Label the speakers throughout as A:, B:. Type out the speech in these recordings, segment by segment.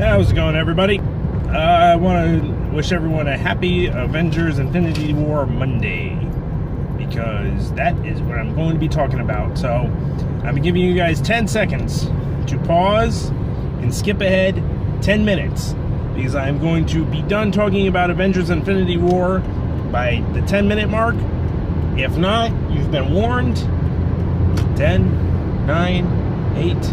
A: How's it going, everybody? I want to wish everyone a happy Avengers Infinity War Monday, because that is what I'm going to be talking about. So I'm giving you guys 10 seconds to pause and skip ahead 10 minutes, because I'm going to be done talking about Avengers Infinity War by the 10-minute mark. If not, you've been warned. 10, 9, 8,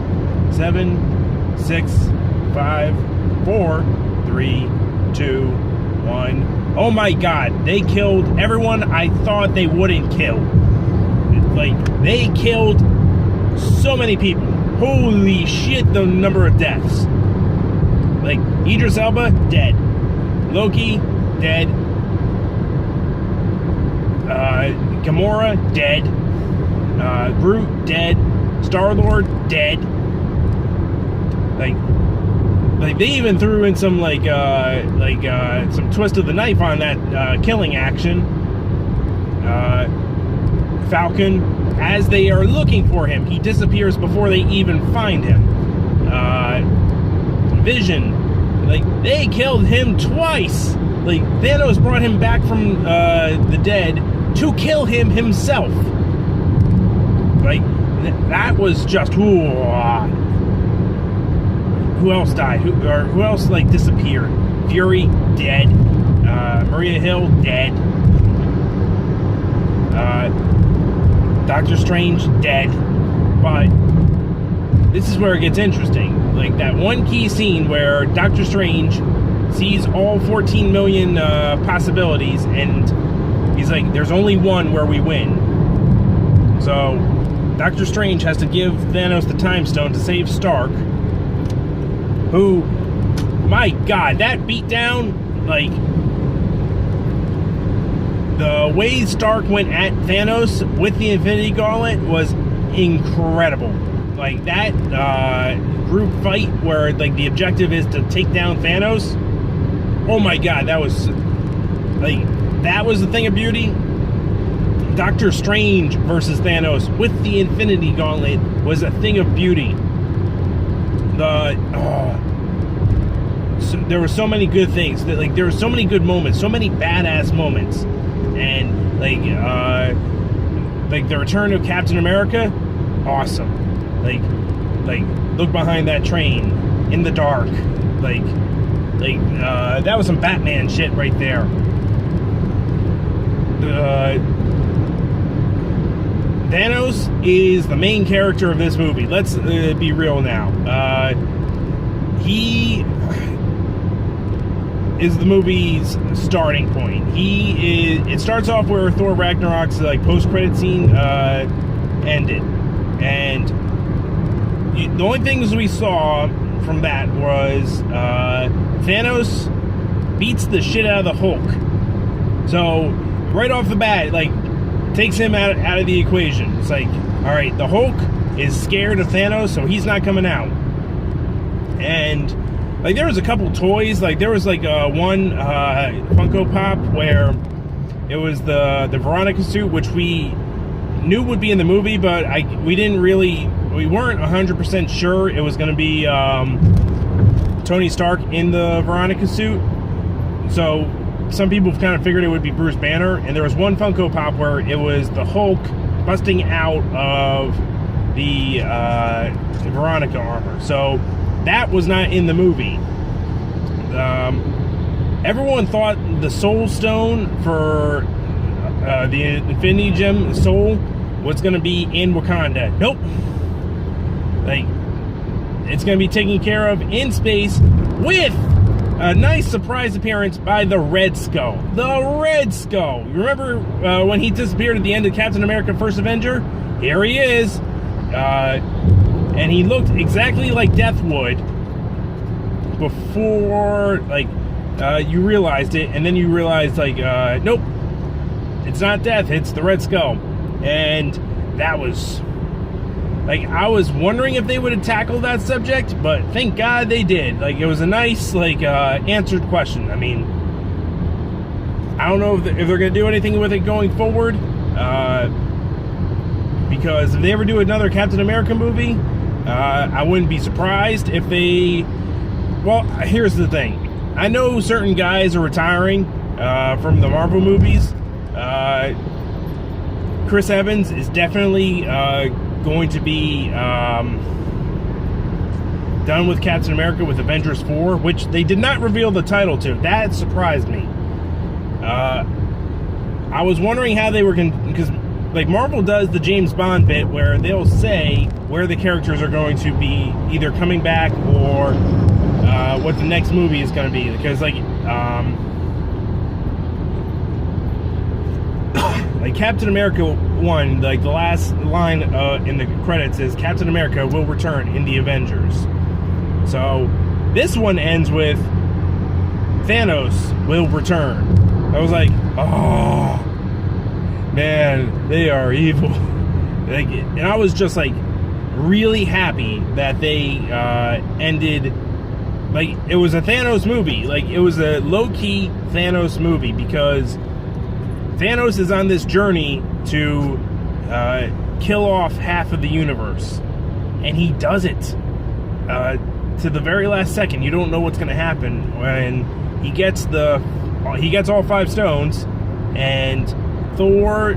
A: 7, 6, 5, 4, 3, 2, 1. Oh my god, they killed everyone I thought they wouldn't kill. Like, they killed so many people. Holy shit, the number of deaths. Like, Idris Elba, dead. Loki, dead. Gamora, dead. Groot, dead. Star-Lord, dead. Like they even threw in some some twist of the knife on that killing action. Falcon, as they are looking for him, he disappears before they even find him. Vision, like, they killed him twice. Like, Thanos brought him back from the dead to kill him himself. Like, that was just who else died? Who else, like, disappeared? Fury, dead. Maria Hill, dead. Doctor Strange, dead. But this is where it gets interesting. Like, that one key scene where Doctor Strange sees all 14 million possibilities, and he's like, there's only one where we win. So Doctor Strange has to give Thanos the Time Stone to save Stark, who, my god, that beatdown, like, the way Stark went at Thanos with the Infinity Gauntlet was incredible. Like, that group fight where, like, the objective is to take down Thanos, oh my god, that was, like, that was the thing of beauty. Doctor Strange versus Thanos with the Infinity Gauntlet was a thing of beauty. There were so many good things. Like, there were so many good moments, so many badass moments, and like the return of Captain America, awesome. Like look behind that train in the dark. Like that was some Batman shit right there. Thanos is the main character of this movie. Let's be real now. He is the movie's starting point. It starts off where Thor Ragnarok's, like, post-credit scene ended, and the only things we saw from that was Thanos beats the shit out of the Hulk. So right off the bat, like, takes him out of the equation. It's like, all right, the Hulk is scared of Thanos, so he's not coming out. And, like, there was a couple toys. Like, there was, like, one Funko Pop where it was the Veronica suit, which we knew would be in the movie, but we weren't 100% sure it was going to be Tony Stark in the Veronica suit. So some people kind of figured it would be Bruce Banner, and there was one Funko Pop where it was the Hulk busting out of the Veronica armor. So that was not in the movie. Everyone thought the Soul Stone for the Infinity Gem Soul was going to be in Wakanda. Nope. Like, it's going to be taken care of in space with a nice surprise appearance by the Red Skull. The Red Skull. You remember when he disappeared at the end of Captain America First Avenger? Here he is. And he looked exactly like Death would before, like, you realized it, and then you realized, like, nope, it's not Death, it's the Red Skull. And that was, like, I was wondering if they would have tackled that subject, but thank God they did. Like, it was a nice, like, answered question. I mean, I don't know if they're going to do anything with it going forward, because if they ever do another Captain America movie, I wouldn't be surprised if they Well, here's the thing. I know certain guys are retiring from the Marvel movies. Chris Evans is definitely going to be done with Captain America with Avengers 4, which they did not reveal the title to. That surprised me. I was wondering how they were going to... Because, like, Marvel does the James Bond bit where they'll say where the characters are going to be either coming back or what the next movie is going to be. Because, like Captain America 1, like, the last line in the credits is Captain America will return in the Avengers. So, this one ends with Thanos will return. I was like, oh, man, they are evil. Like, and I was just, like, really happy that they ended... Like, it was a Thanos movie. Like, it was a low-key Thanos movie because Thanos is on this journey to kill off half of the universe. And he does it to the very last second. You don't know what's going to happen when he gets all 5 stones, and Thor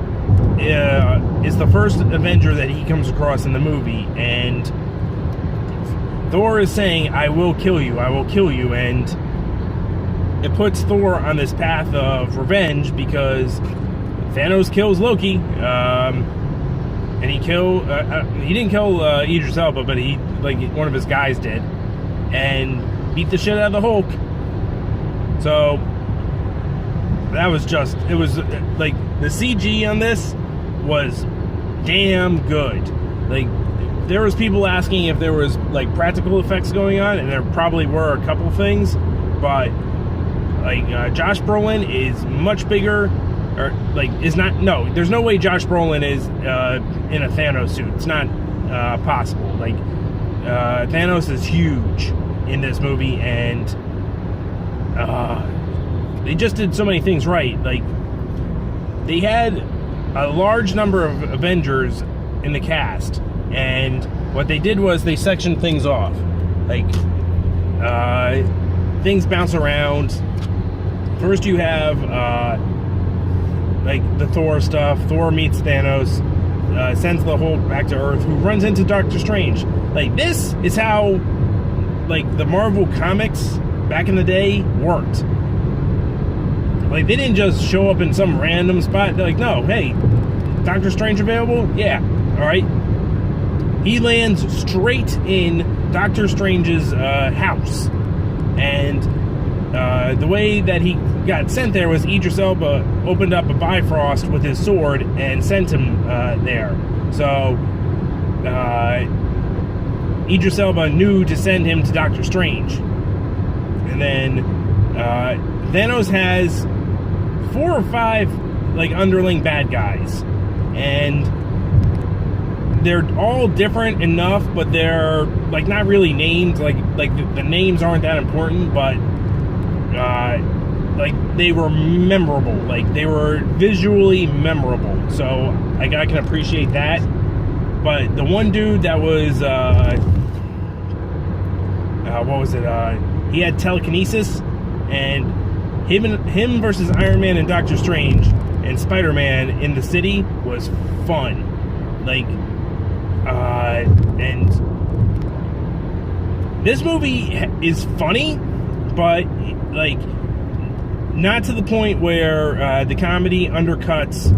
A: is the first Avenger that he comes across in the movie, and Thor is saying, I will kill you, and it puts Thor on this path of revenge because Thanos kills Loki, and he didn't kill Idris Elba, but one of his guys did, and beat the shit out of the Hulk. So that was it was like the CG on this was damn good. Like, there was people asking if there was like practical effects going on, and there probably were a couple things, but like Josh Brolin is much bigger, or like is not. No, there's no way Josh Brolin is in a Thanos suit. It's not possible. Like Thanos is huge in this movie, and they just did so many things right. Like, they had a large number of Avengers in the cast, and what they did was they sectioned things off. Like, things bounce around. First you have like the Thor stuff. Thor meets Thanos, sends the Hulk back to Earth, who runs into Doctor Strange. Like, this is how, like, the Marvel comics back in the day worked. Like, they didn't just show up in some random spot. They're like, no, hey, Doctor Strange available? Yeah, alright. He lands straight in Doctor Strange's house. And the way that he got sent there was Idris Elba opened up a Bifrost with his sword and sent him there. So, Idris Elba knew to send him to Doctor Strange. And then Thanos has 4 or 5 like underling bad guys, and they're all different enough, but they're like not really named. Like the names aren't that important, but like they were memorable. Like, they were visually memorable, so I can appreciate that. But the one dude that was what was it? He had telekinesis, and him versus Iron Man and Doctor Strange and Spider-Man in the city was fun. Like, and this movie is funny, but like not to the point where the comedy undercuts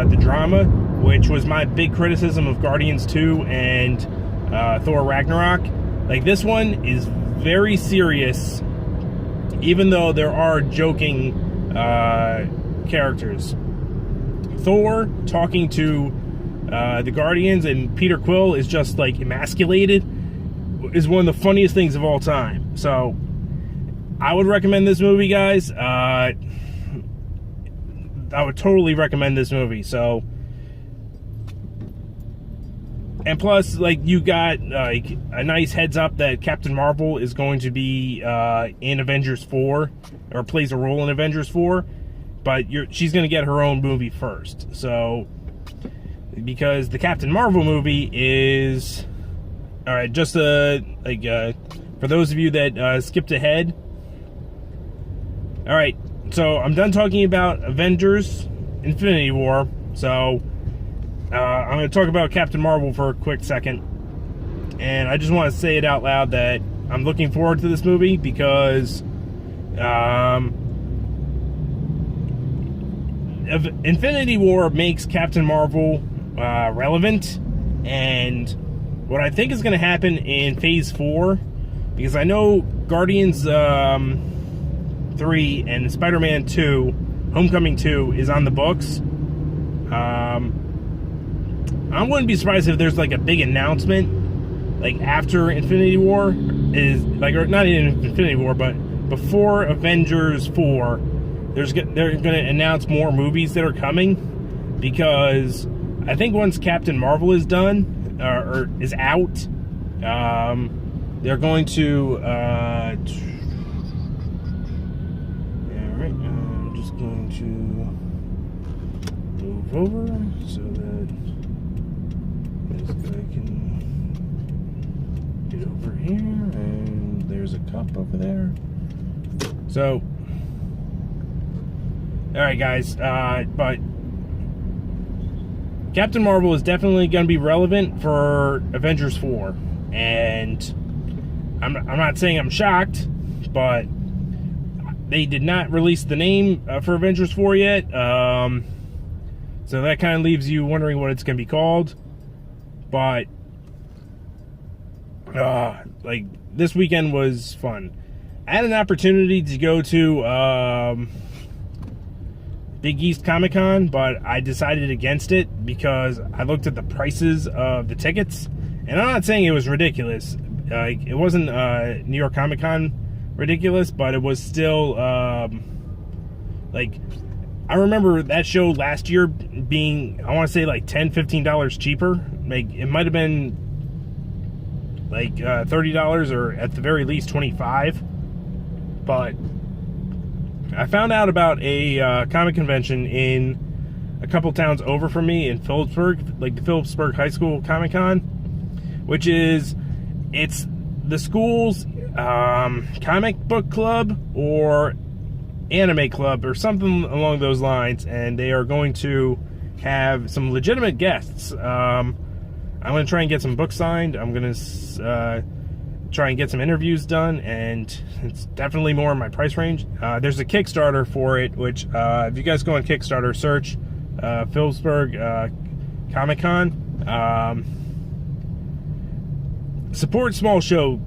A: the drama, which was my big criticism of Guardians 2 and Thor Ragnarok. Like, this one is very serious, even though there are joking characters. Thor talking to the Guardians and Peter Quill is just like emasculated, is one of the funniest things of all time. So I would recommend this movie, guys. I would totally recommend this movie. So, and plus, like, you got like a nice heads up that Captain Marvel is going to be in Avengers 4, or plays a role in Avengers 4, but she's going to get her own movie first. So, because the Captain Marvel movie is, all right, just a for those of you that skipped ahead. All right, so I'm done talking about Avengers Infinity War, so I'm going to talk about Captain Marvel for a quick second. And I just want to say it out loud that I'm looking forward to this movie because Infinity War makes Captain Marvel relevant, and what I think is going to happen in Phase 4, because I know Guardians 3 and Spider-Man 2, Homecoming 2 is on the books. I wouldn't be surprised if there's like a big announcement like after Infinity War is like, or not in Infinity War, but before Avengers 4, they're going to announce more movies that are coming, because I think once Captain Marvel is done or is out, they're going to all right, I'm just going to move over so that this guy can get over here, and there's a cup over there. So, all right, guys, but Captain Marvel is definitely going to be relevant for Avengers 4, and I'm not saying I'm shocked, but they did not release the name for Avengers 4 yet, so that kind of leaves you wondering what it's going to be called. But like, this weekend was fun. I had an opportunity to go to Big East Comic Con, but I decided against it because I looked at the prices of the tickets, and I'm not saying it was ridiculous. It wasn't New York Comic Con ridiculous, but it was still like, I remember that show last year being, I want to say, like $10-15 cheaper. Like, it might have been like $30 or at the very least $25. But I found out about a comic convention in a couple towns over from me in Phillipsburg, like the Phillipsburg High School Comic Con, which is, it's the school's comic book club or anime club or something along those lines, and they are going to have some legitimate guests. I'm going to try and get some books signed. I'm going to try and get some interviews done, and it's definitely more in my price range. There's a Kickstarter for it, which if you guys go on Kickstarter, search Phillipsburg Comic Con. Support small shows,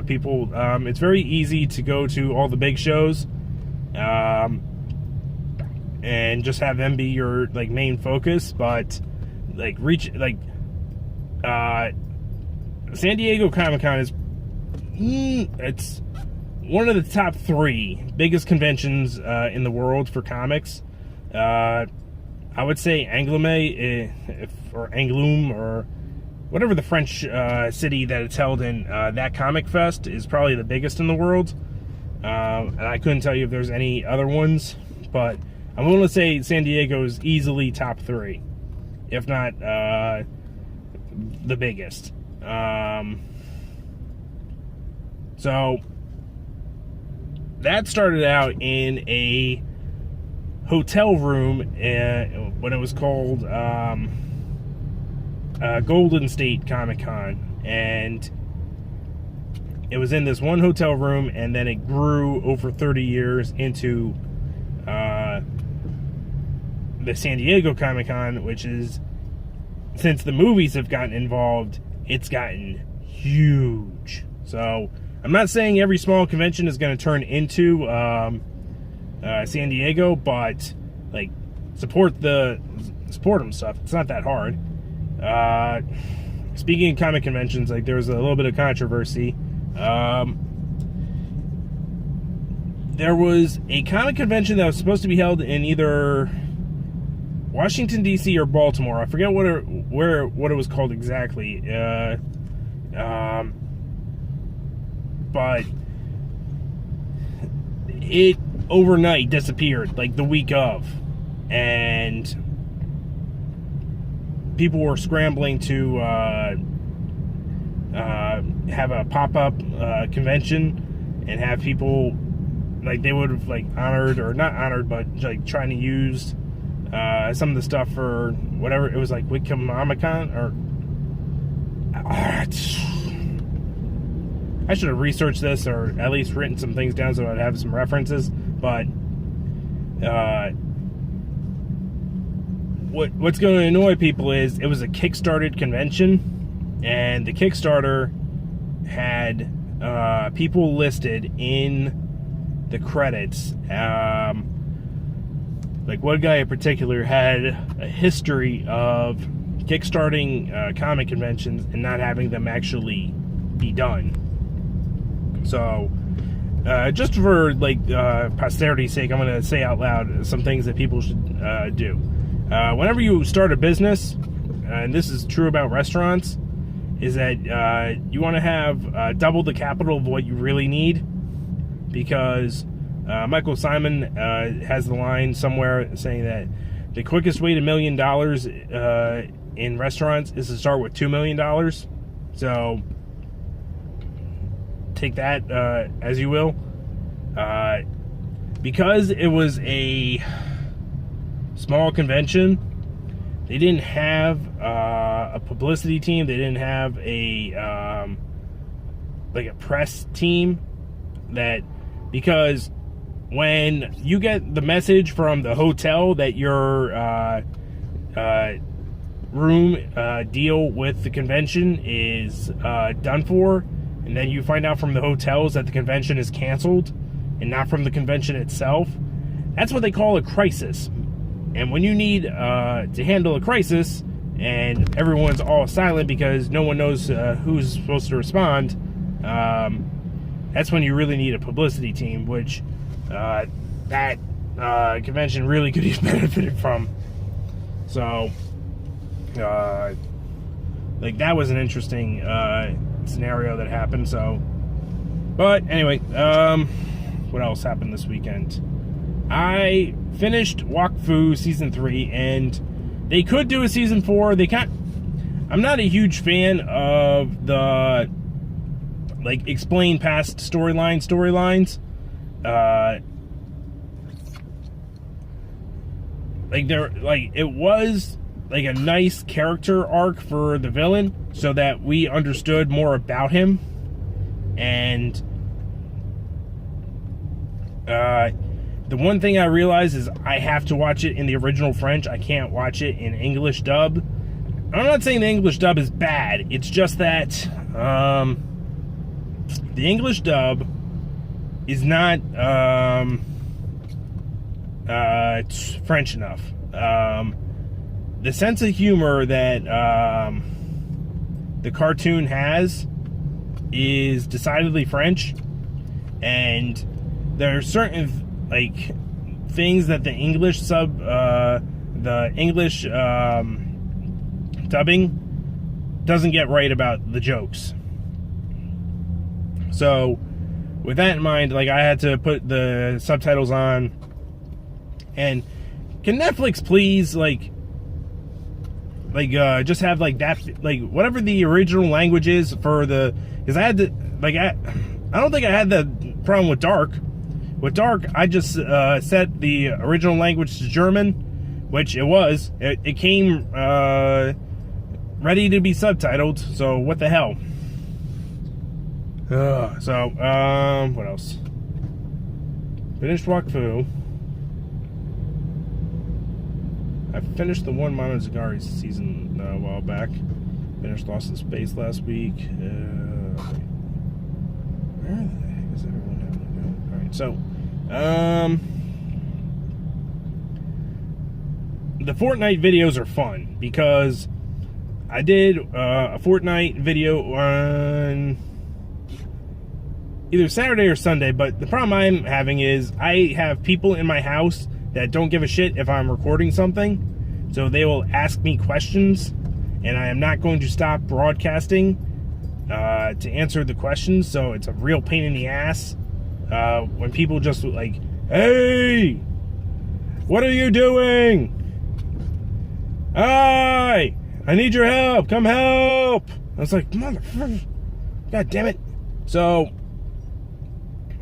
A: people. It's very easy to go to all the big shows and just have them be your like main focus, but like San Diego Comic Con is it's one of the top 3 biggest conventions in the world for comics. I would say Angoulême, or Angoulême, or whatever the French city that it's held in, that Comic Fest is probably the biggest in the world. And I couldn't tell you if there's any other ones, but I'm willing to say San Diego is easily top 3, if not the biggest. So that started out in a hotel room when it was called Golden State Comic Con, and it was in this one hotel room, and then it grew over 30 years into the San Diego Comic Con, which is, since the movies have gotten involved, it's gotten huge. So I'm not saying every small convention is going to turn into San Diego, but like, support them stuff. It's not that hard. Speaking of comic conventions, like, there was a little bit of controversy. There was a comic convention that was supposed to be held in either Washington, D.C. or Baltimore. I forget what it was called exactly. But it overnight disappeared, like the week of, and people were scrambling to have a pop-up convention and have people, like, they would have, like, honored, or not honored, but, like, trying to use some of the stuff for whatever. It was like Wicomicon, or I should have researched this, or at least written some things down so I'd have some references. But what's going to annoy people is it was a Kickstarted convention, and the Kickstarter had people listed in the credits. Like, one guy in particular had a history of kickstarting comic conventions and not having them actually be done. So, just for, like, posterity's sake, I'm going to say out loud some things that people should do. Whenever you start a business, and this is true about restaurants, is that you want to have double the capital of what you really need, because Michael Simon has the line somewhere saying that the quickest way to $1 million in restaurants is to start with $2 million. So take that as you will. Because it was a small convention, they didn't have a publicity team. They didn't have a like a press team. That, because when you get the message from the hotel that your room deal with the convention is done for, and then you find out from the hotels that the convention is canceled and not from the convention itself, that's what they call a crisis. And when you need to handle a crisis and everyone's all silent because no one knows who's supposed to respond, that's when you really need a publicity team, which that convention really could have benefited from. So, like, that was an interesting scenario that happened. So, but anyway, what else happened this weekend? I finished Wakfu Season 3, and they could do a Season 4. They can't. I'm not a huge fan of the, like, explain past storylines. Like, it was like a nice character arc for the villain, so that we understood more about him. And the one thing I realized is I have to watch it in the original French. I can't watch it in English dub. I'm not saying the English dub is bad. It's just that the English dub is not French enough. The sense of humor that the cartoon has is decidedly French, and there are certain, like, things that the English dubbing doesn't get right about the jokes. So, with that in mind, like, I had to put the subtitles on. And can Netflix please, like just have, like, that, like, whatever the original language is for the, because I had to, like, I don't think I had the problem with Dark. With Dark, I just set the original language to German, which it was. It came ready to be subtitled, so what the hell? So, what else? Finished Wakfu. I finished the one Monogatari season a while back. Finished Lost in Space last week. Where the heck is everyone having to go? Alright, so, the Fortnite videos are fun, because I did a Fortnite video on either Saturday or Sunday, but the problem I'm having is I have people in my house that don't give a shit if I'm recording something, so they will ask me questions, and I am not going to stop broadcasting to answer the questions. So it's a real pain in the ass when people just, like, hey, what are you doing? Hi, I need your help, come help. I was like, motherfucker, God damn it. So,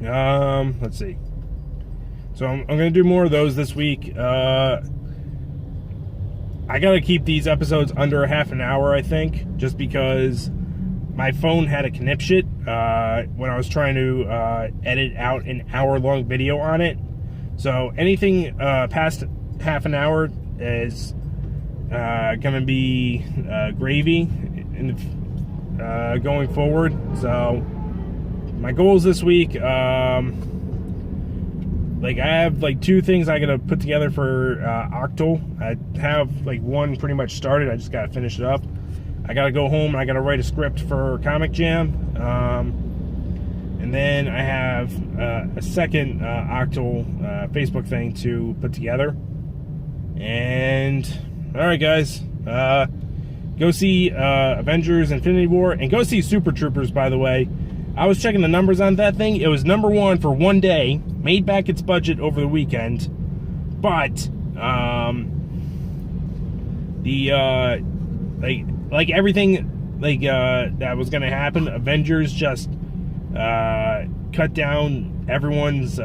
A: let's see. So I'm going to do more of those this week. I got to keep these episodes under a half an hour, I think, just because my phone had a conniption when I was trying to edit out an hour-long video on it. So anything past half an hour is going to be gravy going forward. So my goals this week, like, I have, like, 2 things I gotta put together for Octal. I have, like, one pretty much started. I just gotta finish it up. I gotta go home and I gotta write a script for Comic Jam. And then I have a second Octal Facebook thing to put together. And, alright, guys. Go see Avengers Infinity War. And go see Super Troopers, by the way. I was checking the numbers on that thing. It was #1 for one day, made back its budget over the weekend, but the like everything that was gonna happen, Avengers just cut down everyone's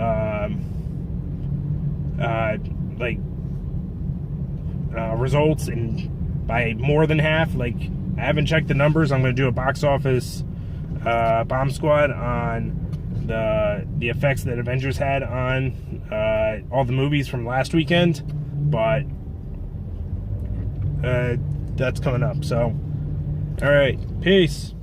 A: results by more than half. Like, I haven't checked the numbers. I'm gonna do a box office bomb squad on the effects that Avengers had on all the movies from last weekend, but that's coming up. So, all right, peace.